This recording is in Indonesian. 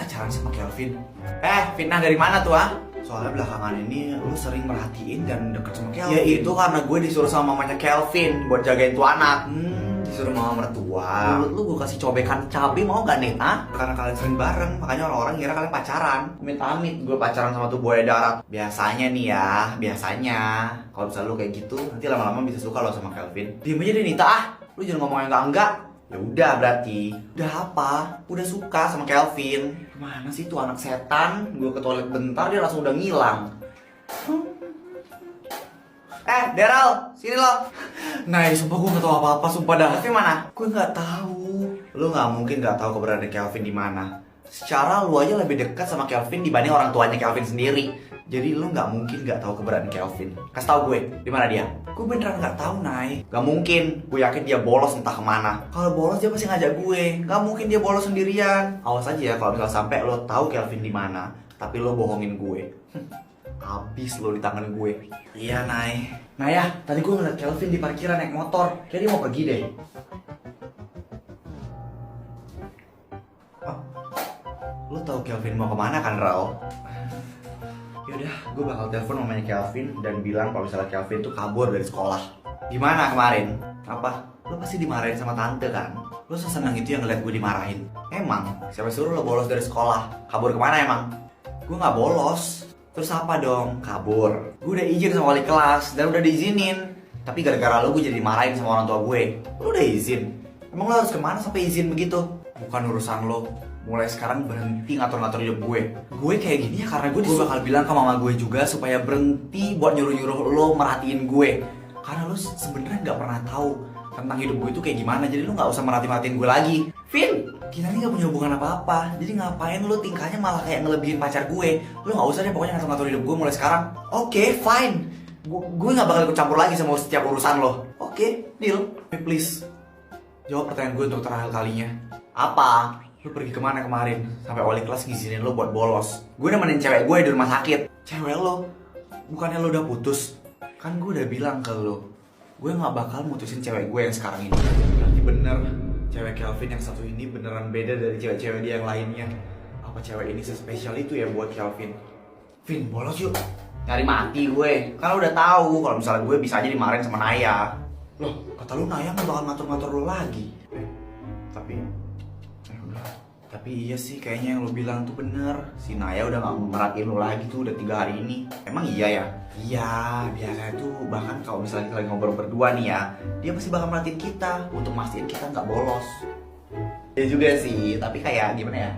pacaran sama Kelvin? Fitnah dari mana tuh ah? Soalnya belakangan ini lu sering merhatiin dan deket sama Kelvin. Ya itu karena gue disuruh sama mamanya Kelvin buat jagain tuh anak. Disuruh mama mertua. Menurut lu gue kasih cobekan cabai mau gak nih? Karena kalian sering bareng, makanya orang-orang kira kalian pacaran. Amit-amit gue pacaran sama tuh buaya darat. Biasanya nih ya, kalau misalnya lu kayak gitu, nanti lama-lama bisa suka lo sama Kelvin. Diem aja deh Nita lu jangan ngomong yang enggak. Ya udah berarti. Udah apa? Udah suka sama Kelvin. Kemana sih tuh anak setan? Gue ke toilet bentar dia langsung udah ngilang. Daryl, sini lo. Nah, sumpah gue gak tahu apa-apa, sumpah dah. Kelvin mana? Gue gak tahu. Lu gak mungkin gak tahu keberadaan Kelvin di mana. Secara lu aja lebih dekat sama Kelvin dibanding orang tuanya Kelvin sendiri. Jadi lu gak mungkin gak tahu keberadaan Kelvin. Kasih tau gue, di mana dia? Gue beneran gak tahu, Nay. Gak mungkin. Gue yakin dia bolos entah kemana. Kalau bolos dia pasti ngajak gue. Gak mungkin dia bolos sendirian. Awas aja ya kalau misal sampai lo tahu Kelvin di mana, tapi lo bohongin gue. Habis lo di tangan gue. Iya, Nay. Naya, tadi gue ngeliat Kelvin di parkiran naik motor. Kayak dia mau pergi deh. Oh, lo tahu Kelvin mau kemana kan, Rao? Yaudah, gue bakal telepon mamanya Kelvin dan bilang kalau misalnya Kelvin tuh kabur dari sekolah. Gimana kemarin? Apa? Lo pasti dimarahin sama tante kan? Lo sesenang itu yang ngeliat gue dimarahin. Emang? Siapa suruh lo bolos dari sekolah? Kabur kemana emang? Gue gak bolos. Terus apa dong? Kabur. Gue udah izin sama wali kelas dan udah diizinin. Tapi gara-gara lo gue jadi dimarahin sama orang tua gue. Lo udah izin? Emang lo harus kemana sampai izin begitu? Bukan urusan lo. Mulai sekarang berhenti ngatur-ngatur hidup gue. Gue kayak gini ya karena gue bakal bilang ke mama gue juga supaya berhenti buat nyuruh-nyuruh lo merhatiin gue. Karena lo sebenarnya nggak pernah tahu tentang hidup gue itu kayak gimana. Jadi lo nggak usah merhatiin gue lagi. Vin, kita ini nggak punya hubungan apa-apa. Jadi ngapain lo tingkahnya malah kayak ngelebihin pacar gue? Lo nggak usah deh pokoknya ngatur-ngatur hidup gue mulai sekarang. Oke, fine. Gue nggak bakal ikut campur lagi sama setiap urusan lo. Oke, deal. Please, jawab pertanyaan gue untuk terakhir kalinya. Apa? Lu pergi kemana kemarin? Sampai wali kelas ngizinin lo buat bolos. Gue nemenin cewek gue di rumah sakit. Cewek lo? Bukannya lo udah putus? Kan gue udah bilang ke lo, gue gak bakal mutusin cewek gue yang sekarang ini. Berarti bener, cewek Kelvin yang satu ini beneran beda dari cewek-cewek dia yang lainnya. Apa cewek ini sespesial itu ya buat Kelvin? Vin, bolos yuk. Nyari mati gue. Kan lo udah tahu kalau misalnya gue bisa aja dimarahin sama Naya. Loh, kata lu Naya gak bakal ngatur-ngatur lo lagi. Tapi iya sih kayaknya yang lo bilang tuh bener. Si Naya udah gak merhatiin lo lagi tuh udah 3 hari ini. Emang iya ya? Iya, biasanya tuh bahkan kalau misalnya kita lagi ngobrol berdua nih ya, dia pasti bakal merhatiin kita untuk mastiin kita gak bolos. Ya juga sih, tapi kayak gimana ya?